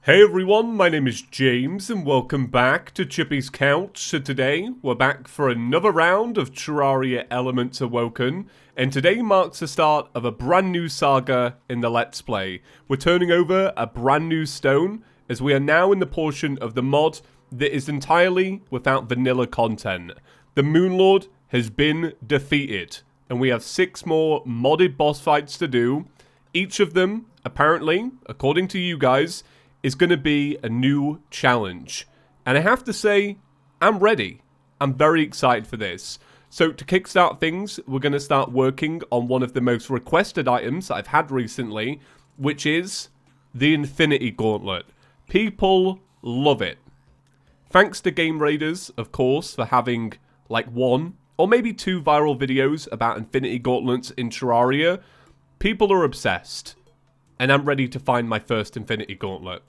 Hey everyone, my name is James and welcome back to ChippysCouch. So today we're back for another round of Terraria Elements Awoken, and today marks the start of a brand new saga in the Let's Play. We're turning over a brand new stone as we are now in the portion of the mod that is entirely without vanilla content. The Moonlord has been defeated and we have 6 more modded boss fights to do. Each of them, apparently, according to you guys, is going to be a new challenge. And I have to say, I'm ready. I'm very excited for this. So to kickstart things, we're going to start working on one of the most requested items that I've had recently, which is the Infinity Gauntlet. People love it. Thanks to Game Raiders, of course, for having like 1 or maybe 2 viral videos about Infinity Gauntlets in Terraria. People are obsessed. And I'm ready to find my first Infinity Gauntlet.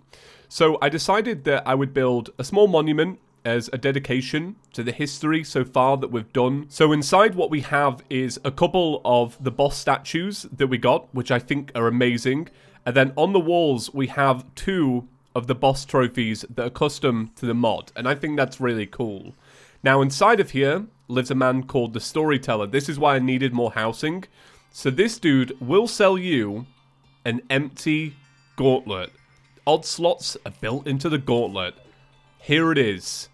So I decided that I would build a small monument as a dedication to the history so far that we've done. So inside what we have is a couple of the boss statues that we got, which I think are amazing. And then on the walls we have 2 of the boss trophies that are custom to the mod. And I think that's really cool. Now inside of here lives a man called the Storyteller. This is why I needed more housing. So this dude will sell you an empty gauntlet. Odd slots are built into the gauntlet. Here it is.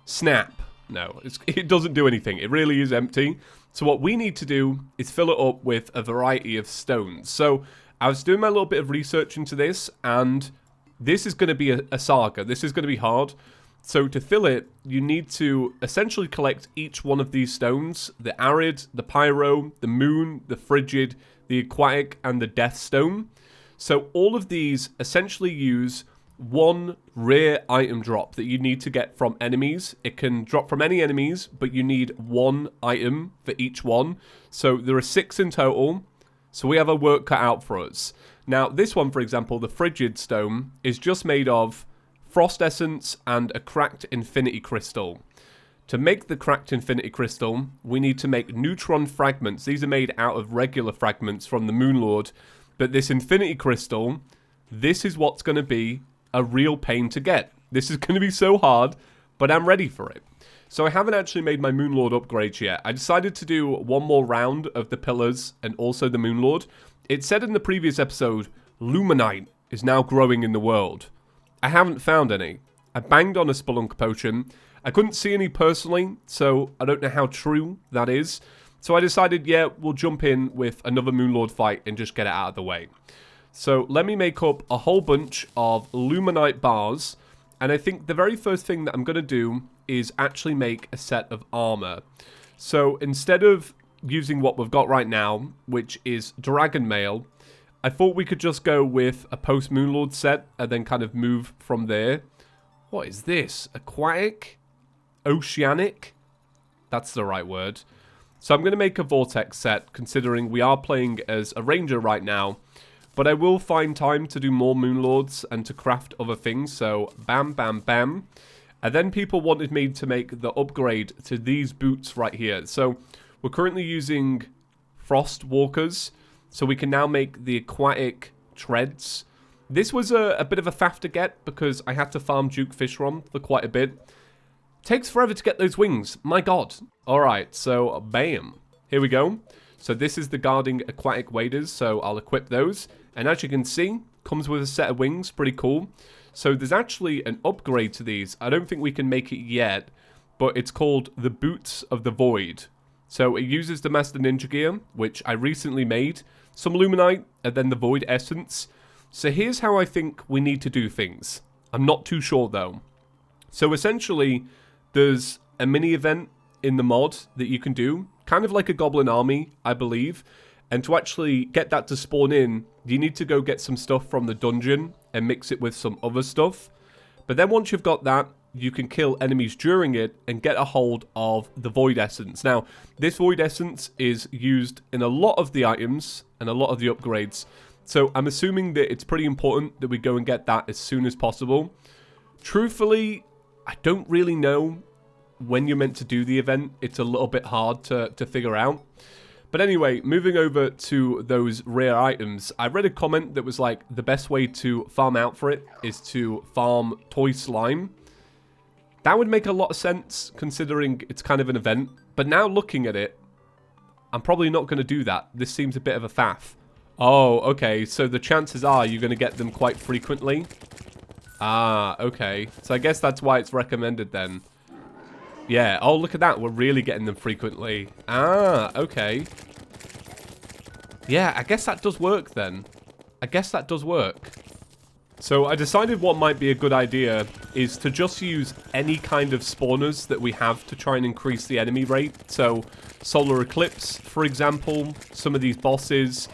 Snap. No, it doesn't do anything. It really is empty. So what we need to do is fill it up with a variety of stones. So I was doing my little bit of research into this, and this is going to be a saga. This is going to be hard. So to fill it, you need to essentially collect each one of these stones. The arid, the pyro, the moon, the frigid, the aquatic, and the death stone. So all of these essentially use 1 rare item drop that you need to get from enemies. It can drop from any enemies, but you need 1 item for each one. So there are 6 in total. So we have a work cut out for us. Now this one, for example, the frigid stone, is just made of frost essence and a cracked infinity crystal. To make the cracked infinity crystal, we need to make neutron fragments. These are made out of regular fragments from the Moonlord. But this infinity crystal, this is what's going to be a real pain to get. This is going to be so hard, but I'm ready for it. So I haven't actually made my Moonlord upgrades yet. I decided to do 1 more round of the pillars and also the Moonlord. It said in the previous episode, Luminite is now growing in the world. I haven't found any. I banged on a Spelunk potion. I couldn't see any personally, so I don't know how true that is. So I decided, yeah, we'll jump in with another Moonlord fight and just get it out of the way. So let me make up a whole bunch of Luminite bars. And I think the very first thing that I'm going to do is actually make a set of armor. So instead of using what we've got right now, which is Dragon Mail, I thought we could just go with a post-Moonlord set and then kind of move from there. What is this? Aquatic? Oceanic? That's the right word. So I'm going to make a Vortex set, considering we are playing as a Ranger right now. But I will find time to do more Moonlords and to craft other things. So bam, bam, bam. And then people wanted me to make the upgrade to these boots right here. So we're currently using Frost Walkers. So we can now make the aquatic treads. This was a bit of a faff to get because I had to farm Duke Fishron for quite a bit. Takes forever to get those wings. My god. Alright, so bam. Here we go. So this is the guarding aquatic waders. So I'll equip those. And as you can see, comes with a set of wings. Pretty cool. So there's actually an upgrade to these. I don't think we can make it yet. But it's called the Boots of the Void. So it uses the Master Ninja gear, which I recently made. Some Luminite and then the Void Essence. So here's how I think we need to do things. I'm not too sure though. So essentially, there's a mini event in the mod that you can do, kind of like a goblin army, I believe. And to actually get that to spawn in, you need to go get some stuff from the dungeon and mix it with some other stuff. But then once you've got that, you can kill enemies during it and get a hold of the Void Essence. Now, this Void Essence is used in a lot of the items and a lot of the upgrades. So I'm assuming that it's pretty important that we go and get that as soon as possible. Truthfully, I don't really know when you're meant to do the event. It's a little bit hard to figure out. But anyway, moving over to those rare items, I read a comment that was like, the best way to farm out for it is to farm toy slime. That would make a lot of sense, considering it's kind of an event. But now looking at it, I'm probably not going to do that. This seems a bit of a faff. Oh, okay, so the chances are you're going to get them quite frequently. Ah, okay. So I guess that's why it's recommended then. Yeah, oh, look at that. We're really getting them frequently. Ah, okay. Yeah, I guess that does work then. I guess that does work. So I decided what might be a good idea is to just use any kind of spawners that we have to try and increase the enemy rate. So Solar Eclipse, for example, some of these bosses.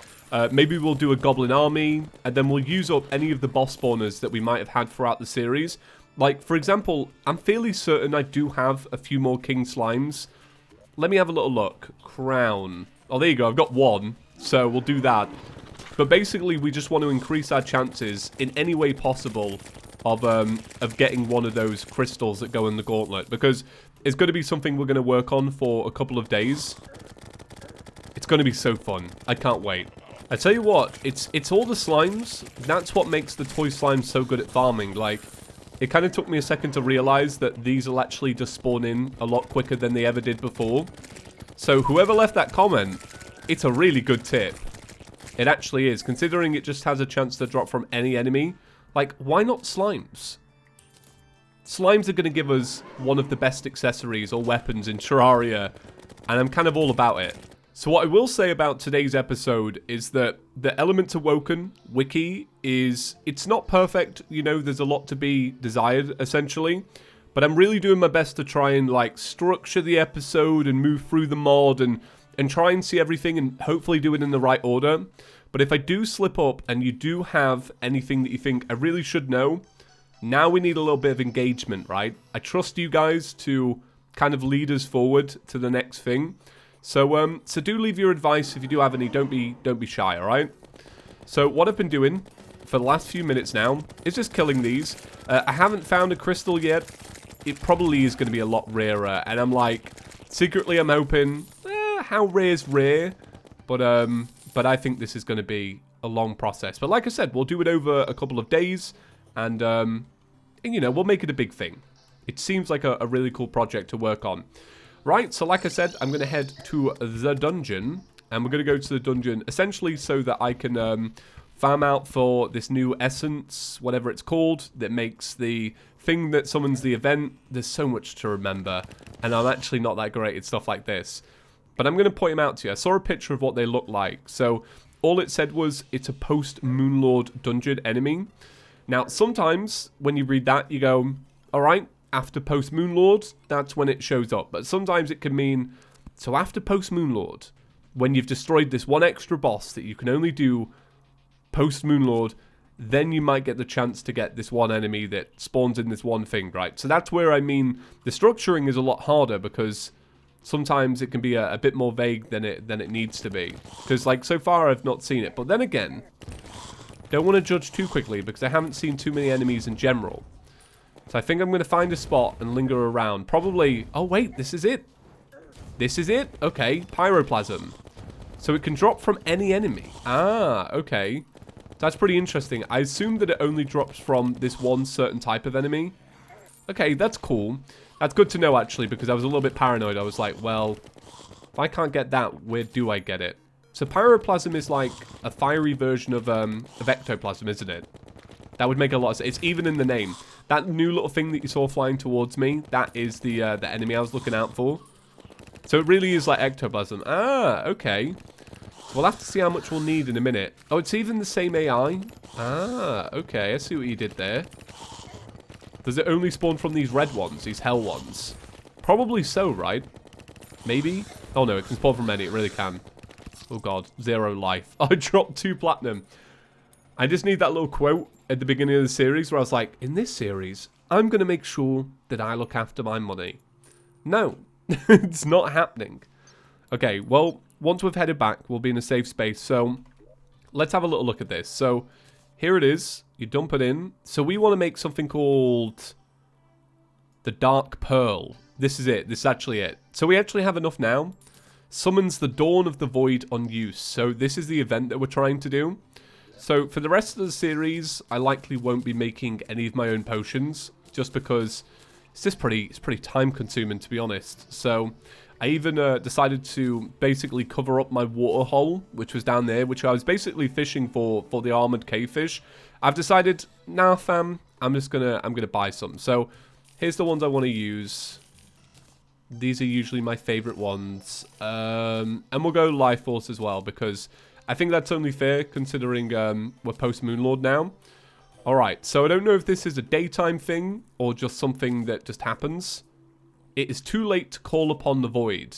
Maybe we'll do a Goblin Army, and then we'll use up any of the boss spawners that we might have had throughout the series. Like, for example, I'm fairly certain I do have a few more King Slimes. Let me have a little look. Crown. Oh, there you go. I've got one. So we'll do that. But basically, we just want to increase our chances in any way possible of getting one of those crystals that go in the gauntlet. Because it's going to be something we're going to work on for a couple of days. It's going to be so fun. I can't wait. I tell you what, it's all the slimes. That's what makes the toy slime so good at farming. Like, it kind of took me a second to realize that these will actually just spawn in a lot quicker than they ever did before. So whoever left that comment, it's a really good tip. It actually is, considering it just has a chance to drop from any enemy. Like, why not slimes? Slimes are going to give us one of the best accessories or weapons in Terraria, and I'm kind of all about it. So what I will say about today's episode is that the Elements Awoken wiki it's not perfect, you know, there's a lot to be desired, essentially. But I'm really doing my best to try and, like, structure the episode and move through the mod and try and see everything and hopefully do it in the right order. But if I do slip up and you do have anything that you think I really should know, now we need a little bit of engagement, right? I trust you guys to kind of lead us forward to the next thing. So do leave your advice if you do have any. Don't be shy, all right? So what I've been doing for the last few minutes now is just killing these. I haven't found a crystal yet. It probably is going to be a lot rarer, and I'm like, secretly I'm hoping, how rare is rare? But I think this is going to be a long process. But like I said, we'll do it over a couple of days, and you know, we'll make it a big thing. It seems like a really cool project to work on. Right, so like I said, I'm going to head to the dungeon, and we're going to go to the dungeon essentially so that I can farm out for this new essence, whatever it's called, that makes the thing that summons the event. There's so much to remember, and I'm actually not that great at stuff like this. But I'm going to point them out to you. I saw a picture of what they look like. So all it said was it's a post-Moonlord dungeon enemy. Now, sometimes when you read that, you go, all right, after post-Moonlord, that's when it shows up. But sometimes it can mean, so after post-Moonlord, when you've destroyed this one extra boss that you can only do post-Moonlord, then you might get the chance to get this one enemy that spawns in this one thing, right? So that's where I mean the structuring is a lot harder, because sometimes it can be a bit more vague than it needs to be. Because, like, so far I've not seen it. But then again, don't want to judge too quickly, because I haven't seen too many enemies in general. So I think I'm going to find a spot and linger around. Probably... Oh, wait, this is it. This is it? Okay, Pyroplasm. So it can drop from any enemy. Ah, okay. That's pretty interesting. I assume that it only drops from this one certain type of enemy. Okay, that's cool. That's good to know, actually, because I was a little bit paranoid. I was like, well, if I can't get that, where do I get it? So Pyroplasm is like a fiery version of Ectoplasm, isn't it? That would make a lot of sense. It's even in the name. That new little thing that you saw flying towards me, that is the enemy I was looking out for. So it really is like Ectoplasm. Ah, okay. We'll have to see how much we'll need in a minute. Oh, it's even the same AI. Ah, okay. I see what you did there. Does it only spawn from these red ones, these hell ones? Probably so, right? Maybe? Oh no, it can spawn from any. It really can. Oh god, 0 life. I dropped 2 platinum. I just need that little quote at the beginning of the series where I was like, in this series, I'm going to make sure that I look after my money. No, it's not happening. Okay, well, once we've headed back, we'll be in a safe space. So let's have a little look at this. So here it is. You dump it in. So we want to make something called the Dark Pearl. This is it. This is actually it. So we actually have enough now. summons the Dawn of the Void on use. So this is the event that we're trying to do. So for the rest of the series, I likely won't be making any of my own potions, just because it's pretty time consuming, to be honest. So I even decided to basically cover up my water hole, which was down there, which I was basically fishing for the armored cavefish. I've decided, nah fam, I'm gonna buy some. So here's the ones I want to use. These are usually my favorite ones. And we'll go Life Force as well, because I think that's only fair considering we're post Moonlord now. Alright, so I don't know if this is a daytime thing or just something that just happens. It is too late to call upon the void.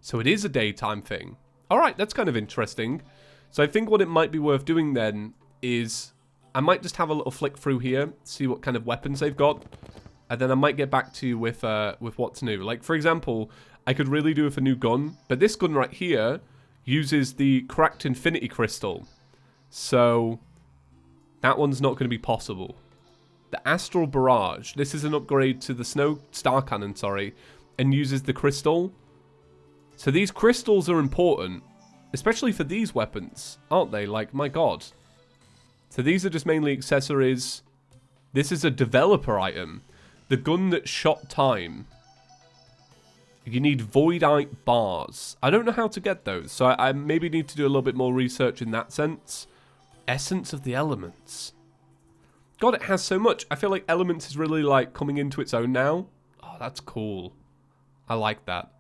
So it is a daytime thing. Alright, that's kind of interesting. So I think what it might be worth doing then is I might just have a little flick through here, see what kind of weapons they've got, and then I might get back to you with what's new. Like, for example, I could really do with a new gun, but this gun right here uses the cracked Infinity Crystal. So that one's not going to be possible. The Astral Barrage. This is an upgrade to the Star Cannon, sorry, and uses the crystal. So these crystals are important, especially for these weapons, aren't they? Like, my god. So these are just mainly accessories. This is a developer item. The gun that shot time. You need Voidite bars. I don't know how to get those, so I maybe need to do a little bit more research in that sense. Essence of the Elements. God, it has so much. I feel like Elements is really, like, coming into its own now. Oh, that's cool. I like that.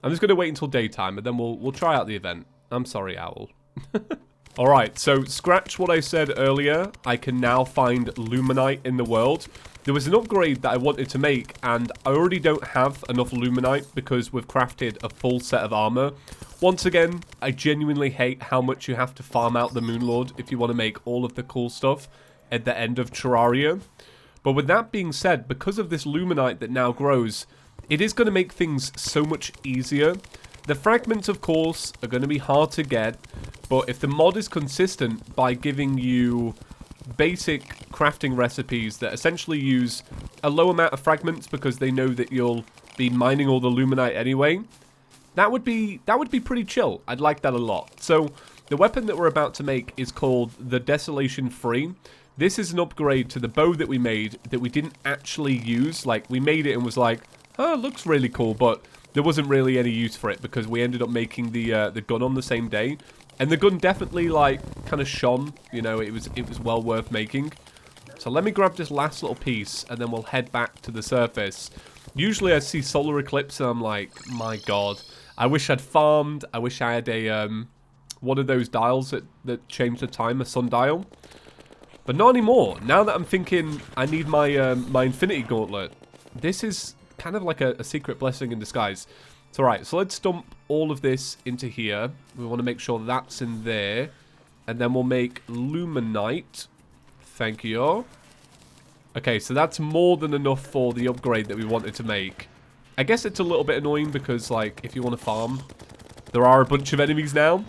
I'm just going to wait until daytime, and then we'll try out the event. I'm sorry, Owl. Alright, so scratch what I said earlier. I can now find Luminite in the world. There was an upgrade that I wanted to make, and I already don't have enough Luminite because we've crafted a full set of armor. Once again, I genuinely hate how much you have to farm out the Moonlord if you want to make all of the cool stuff at the end of Terraria. But with that being said, because of this Luminite that now grows, it is going to make things so much easier. The fragments, of course, are going to be hard to get, but if the mod is consistent by giving you basic crafting recipes that essentially use a low amount of fragments because they know that you'll be mining all the Luminite anyway, that would be pretty chill. I'd like that a lot. So the weapon that we're about to make is called the Desolation 3. This is an upgrade to the bow that we made that we didn't actually use. Like, we made it and was like, oh, it looks really cool, but there wasn't really any use for it because we ended up making the gun on the same day. And the gun definitely, like, kind of shone. You know, it was well worth making. So let me grab this last little piece and then we'll head back to the surface. Usually I see solar eclipse and I'm like, my god. I wish I'd farmed. I wish I had a one of those dials that change the time, a sundial. But not anymore. Now that I'm thinking I need my my Infinity Gauntlet, this is kind of like a secret blessing in disguise. It's alright, so let's dump all of this into here. We want to make sure that's in there. And then we'll make Luminite. Thank you. Okay, so that's more than enough for the upgrade that we wanted to make. I guess it's a little bit annoying because, like, if you want to farm, there are a bunch of enemies now.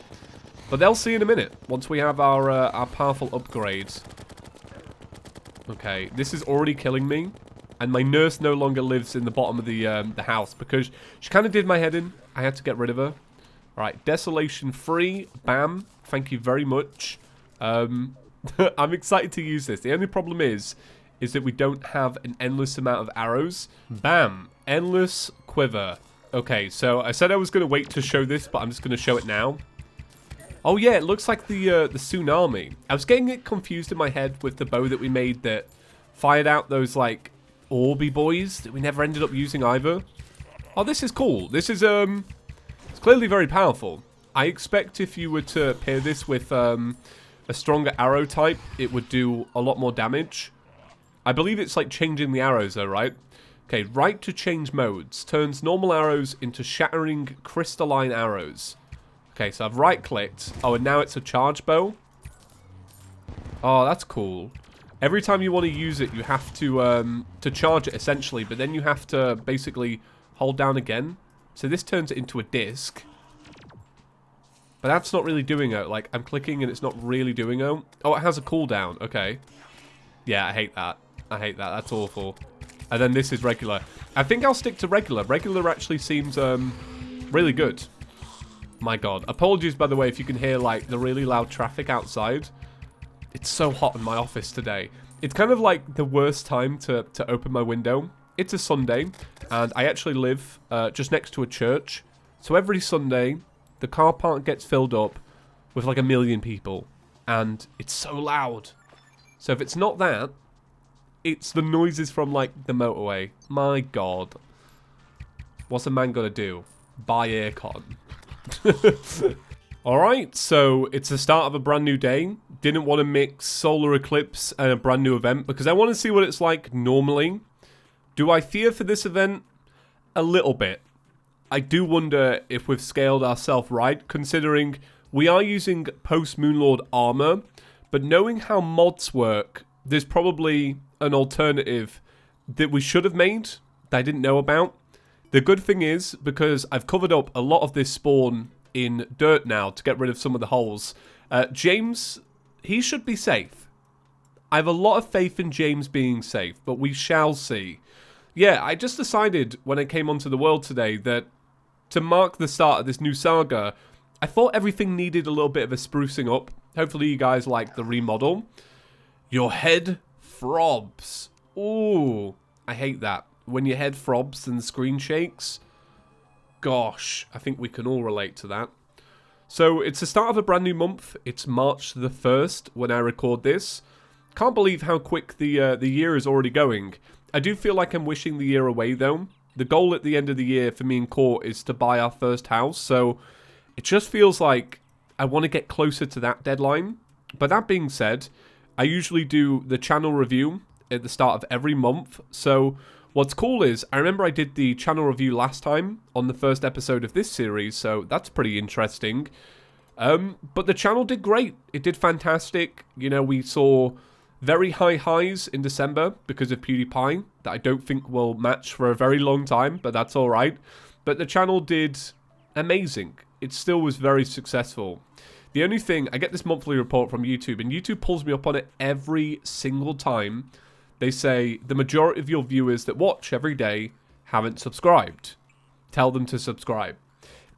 But they'll see in a minute, once we have our powerful upgrade. Okay, this is already killing me. And my nurse no longer lives in the bottom of the house because she kind of did my head in. I had to get rid of her. Alright, Desolation 3. Bam. Thank you very much. I'm excited to use this. The only problem is that we don't have an endless amount of arrows. Bam. Endless quiver. Okay, so I said I was going to wait to show this, but I'm just going to show it now. Oh yeah, it looks like the tsunami. I was getting it confused in my head with the bow that we made that fired out those, like, Orby boys that we never ended up using either. Oh, this is cool. This is, it's clearly very powerful. I expect if you were to pair this with a stronger arrow type, it would do a lot more damage. I believe it's like changing the arrows though, right? Okay, right to change modes. Turns normal arrows into shattering crystalline arrows. Okay, so I've right-clicked. Oh, and now it's a charge bow. Oh, that's cool. Every time you want to use it, you have to charge it, essentially. But then you have to basically hold down again. So this turns it into a disc. But that's not really doing it. Like, I'm clicking and it's not really doing it. Oh, it has a cooldown. Okay. Yeah, I hate that. I hate that. That's awful. And then this is regular. I think I'll stick to regular. Regular actually seems really good. My god. Apologies, by the way, if you can hear, like, the really loud traffic outside. It's so hot in my office today. It's kind of like the worst time to open my window. It's a Sunday, and I actually live just next to a church. So every Sunday, the car park gets filled up with like 1 million people. And it's so loud. So if it's not that, it's the noises from like the motorway. My god. What's a man gonna do? Buy aircon. Alright, so it's the start of a brand new day. Didn't want to mix solar eclipse and a brand new event because I want to see what it's like normally. Do I fear for this event? A little bit. I do wonder if we've scaled ourselves right, considering we are using post-Moonlord armor, but knowing how mods work, there's probably an alternative that we should have made that I didn't know about. The good thing is, because I've covered up a lot of this spawn in dirt now to get rid of some of the holes, James, he should be safe. I have a lot of faith in James being safe, but we shall see. Yeah, I just decided when I came onto the world today that to mark the start of this new saga, I thought everything needed a little bit of a sprucing up. Hopefully you guys like the remodel. Your head throbs. Ooh, I hate that. When your head throbs and the screen shakes. Gosh, I think we can all relate to that. So it's the start of a brand new month. It's March the 1st when I record this. Can't believe how quick the year is already going. I do feel like I'm wishing the year away though. The goal at the end of the year for me and Court is to buy our first house. So it just feels like I want to get closer to that deadline. But that being said, I usually do the channel review at the start of every month. So what's cool is, I remember I did the channel review last time on the first episode of this series. So that's pretty interesting. But the channel did great. It did fantastic. You know, we saw very high highs in December because of PewDiePie that I don't think will match for a very long time, but that's alright. But the channel did amazing. It still was very successful. The only thing, I get this monthly report from YouTube, and YouTube pulls me up on it every single time. They say, the majority of your viewers that watch every day haven't subscribed. Tell them to subscribe.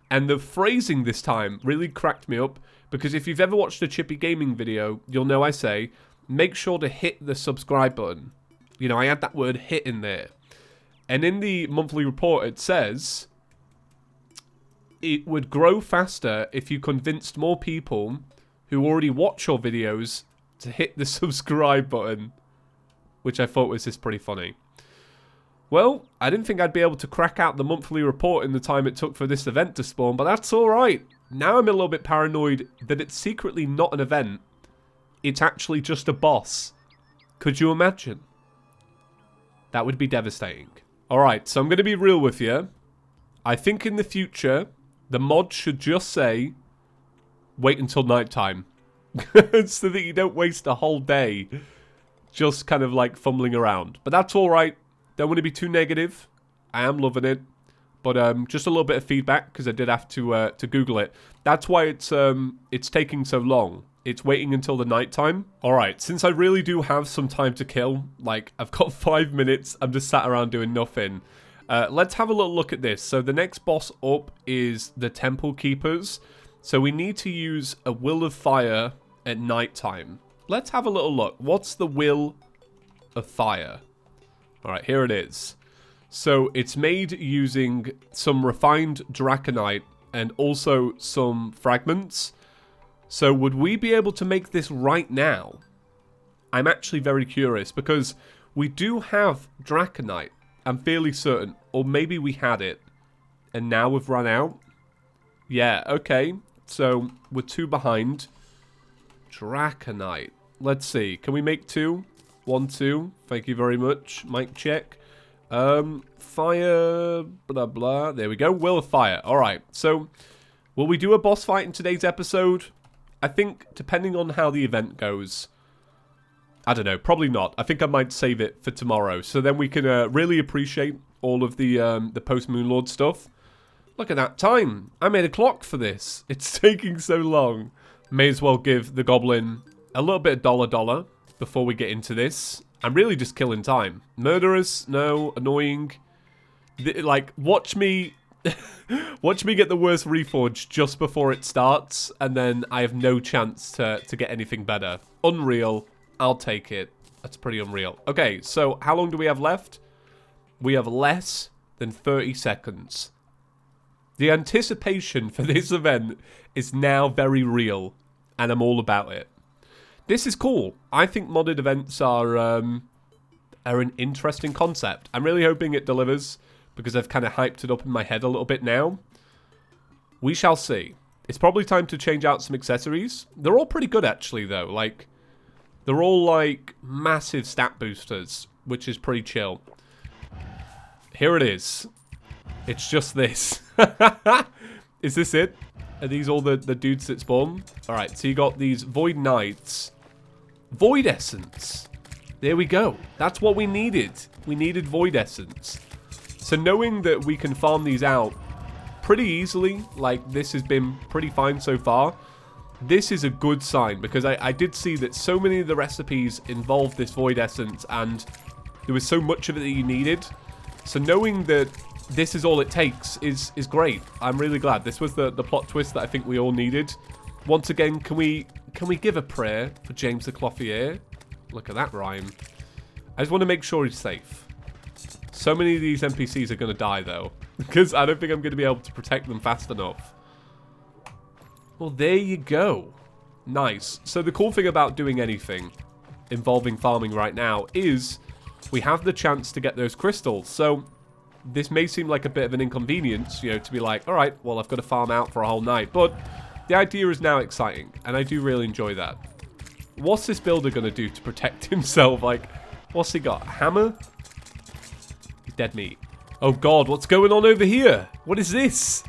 And the phrasing this time really cracked me up, because if you've ever watched a Chippy Gaming video, you'll know I say, make sure to hit the subscribe button. You know, I had that word hit in there. And in the monthly report, it says it would grow faster if you convinced more people who already watch your videos to hit the subscribe button, which I thought was just pretty funny. Well, I didn't think I'd be able to crack out the monthly report in the time it took for this event to spawn, but that's alright. Now I'm a little bit paranoid that it's secretly not an event. It's actually just a boss. Could you imagine? That would be devastating. Alright, so I'm going to be real with you. I think in the future, the mod should just say, wait until nighttime. So that you don't waste a whole day just kind of like fumbling around. But that's alright. Don't want to be too negative. I am loving it. But just a little bit of feedback, because I did have to Google it. That's why it's taking so long. It's waiting until the nighttime. Alright, since I really do have some time to kill, like I've got 5 minutes, I'm just sat around doing nothing. Let's have a little look at this. So the next boss up is the Temple Keepers. So we need to use a Will of Fire at nighttime. Let's have a little look. What's the Will of Fire? Alright, here it is. So it's made using some refined draconite and also some fragments. So would we be able to make this right now? I'm actually very curious because we do have draconite. I'm fairly certain. Or maybe we had it and now we've run out. Yeah, okay. So we're 2 behind. Draconite. Let's see. Can we make 2? 1, 2. Thank you very much. Mic check. Fire. Blah, blah. There we go. Will of Fire. Alright. So will we do a boss fight in today's episode? I think, depending on how the event goes, I don't know, probably not. I think I might save it for tomorrow, so then we can really appreciate all of the post-Moonlord stuff. Look at that time. I made a clock for this. It's taking so long. May as well give the goblin a little bit of dollar before we get into this. I'm really just killing time. Murderous? No. Annoying? Like, watch me Watch me get the worst reforge just before it starts, and then I have no chance to get anything better. Unreal. I'll take it. That's pretty unreal. Okay, so how long do we have left? We have less than 30 seconds. The anticipation for this event is now very real, and I'm all about it. This is cool. I think modded events are an interesting concept. I'm really hoping it delivers, because I've kind of hyped it up in my head a little bit now. We shall see. It's probably time to change out some accessories. They're all pretty good, actually, though. Like, they're all, like, massive stat boosters, which is pretty chill. Here it is. It's just this. Is this it? Are these all the dudes that spawn? Alright, so you got these Void Knights. Void Essence. There we go. That's what we needed. We needed Void Essence. So knowing that we can farm these out pretty easily, like this has been pretty fine so far, this is a good sign, because I did see that so many of the recipes involved this Void Essence, and there was so much of it that you needed. So knowing that this is all it takes is great. I'm really glad. This was the plot twist that I think we all needed. Once again, can we give a prayer for James the Clothier? Look at that rhyme. I just want to make sure he's safe. So many of these NPCs are going to die, though, because I don't think I'm going to be able to protect them fast enough. Well, there you go. Nice. So the cool thing about doing anything involving farming right now is we have the chance to get those crystals. So this may seem like a bit of an inconvenience, you know, to be like, all right, well, I've got to farm out for a whole night. But the idea is now exciting, and I do really enjoy that. What's this builder going to do to protect himself? Like, what's he got? A hammer? Dead meat. Oh god, what's going on over here? What is this?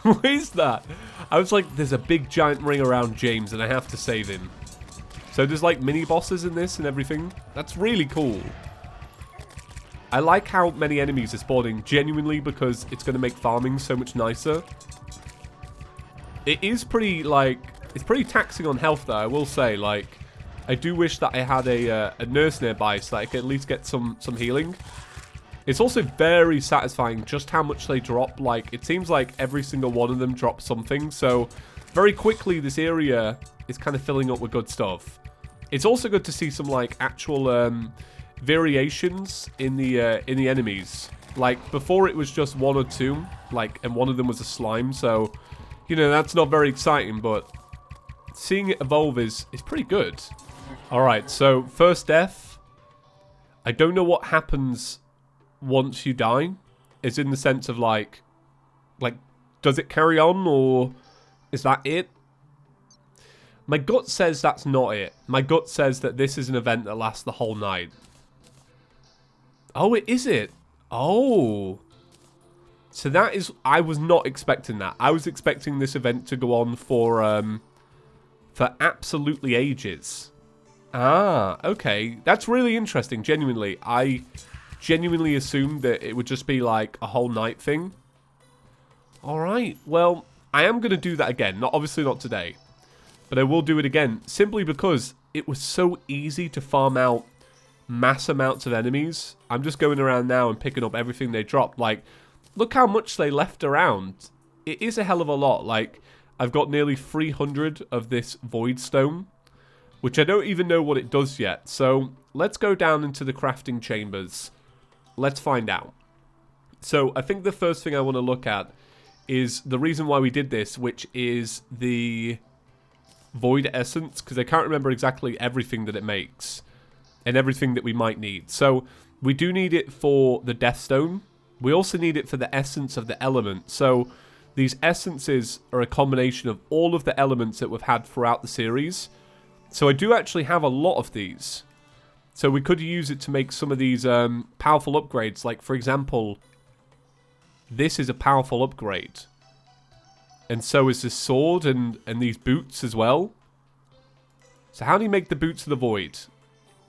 What is that? I was like, there's a big giant ring around James and I have to save him. So there's like mini bosses in this and everything. That's really cool. I like how many enemies are spawning, genuinely, because it's going to make farming so much nicer. It is pretty, like, it's pretty taxing on health though, I will say. Like, I do wish that I had a nurse nearby so that I could at least get some healing. It's also very satisfying just how much they drop. Like, it seems like every single one of them drops something. So, very quickly, this area is kind of filling up with good stuff. It's also good to see some, like, actual variations in the enemies. Like, before it was just one or two, like, and one of them was a slime. So, you know, that's not very exciting, but seeing it evolve is pretty good. Alright, so, first death. I don't know what happens once you die, is in the sense of like does it carry on, or is that it? My gut says that's not it. My gut says that this is an event that lasts the whole night. Oh, is it? Oh, so that is, I was not expecting that. I was expecting this event to go on for absolutely ages. Ah, okay, that's really interesting. Genuinely, I genuinely assumed that it would just be like a whole night thing. Alright, well, I am going to do that again. Obviously not today, but I will do it again, simply because it was so easy to farm out mass amounts of enemies. I'm just going around now and picking up everything they dropped. Like, look how much they left around. It is a hell of a lot. Like, I've got nearly 300 of this void stone, which I don't even know what it does yet. So let's go down into the crafting chambers. Let's find out. So I think the first thing I want to look at is the reason why we did this, which is the Void Essence, because I can't remember exactly everything that it makes and everything that we might need. So we do need it for the Death Stone. We also need it for the essence of the element. So these essences are a combination of all of the elements that we've had throughout the series. So I do actually have a lot of these. So we could use it to make some of these powerful upgrades. Like, for example, this is a powerful upgrade. And so is this sword and these boots as well. So how do you make the boots of the void?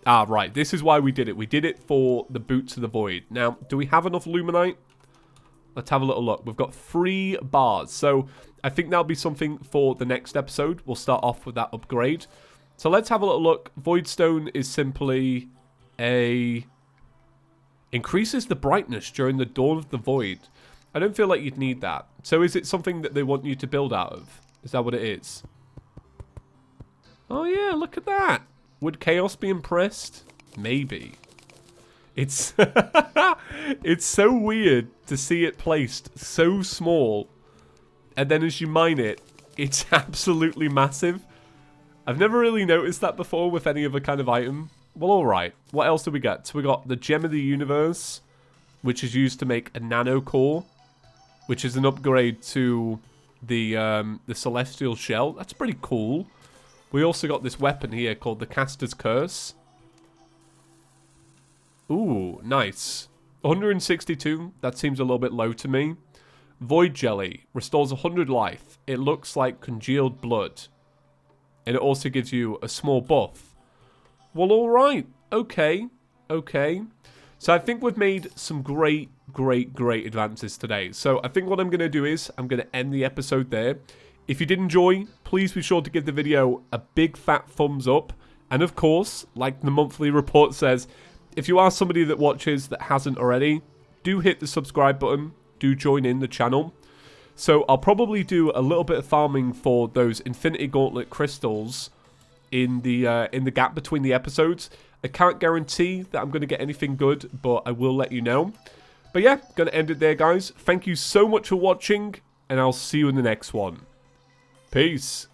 Ah, right. This is why we did it. We did it for the boots of the void. Now, do we have enough luminite? Let's have a little look. We've got 3 bars. So I think that'll be something for the next episode. We'll start off with that upgrade. So let's have a little look. Voidstone is simply increases the brightness during the dawn of the void. I don't feel like you'd need that. So is it something that they want you to build out of? Is that what it is? Oh yeah, look at that. Would Chaos be impressed? Maybe. It's it's so weird to see it placed so small, and then as you mine it, it's absolutely massive. I've never really noticed that before with any other kind of item. Well, alright. What else do we get? So we got the Gem of the Universe, which is used to make a nano core, which is an upgrade to the Celestial Shell. That's pretty cool. We also got this weapon here called the Caster's Curse. Ooh, nice. 162, that seems a little bit low to me. Void Jelly, restores 100 life. It looks like congealed blood. And it also gives you a small buff. Well, alright. Okay. Okay. So I think we've made some great advances today. So I think what I'm going to do is, I'm going to end the episode there. If you did enjoy, please be sure to give the video a big fat thumbs up. And of course, like the monthly report says, if you are somebody that watches that hasn't already, do hit the subscribe button. Do join in the channel. So I'll probably do a little bit of farming for those Infinity Gauntlet crystals in the gap between the episodes. I can't guarantee that I'm going to get anything good, but I will let you know. But yeah, going to end it there, guys. Thank you so much for watching, and I'll see you in the next one. Peace.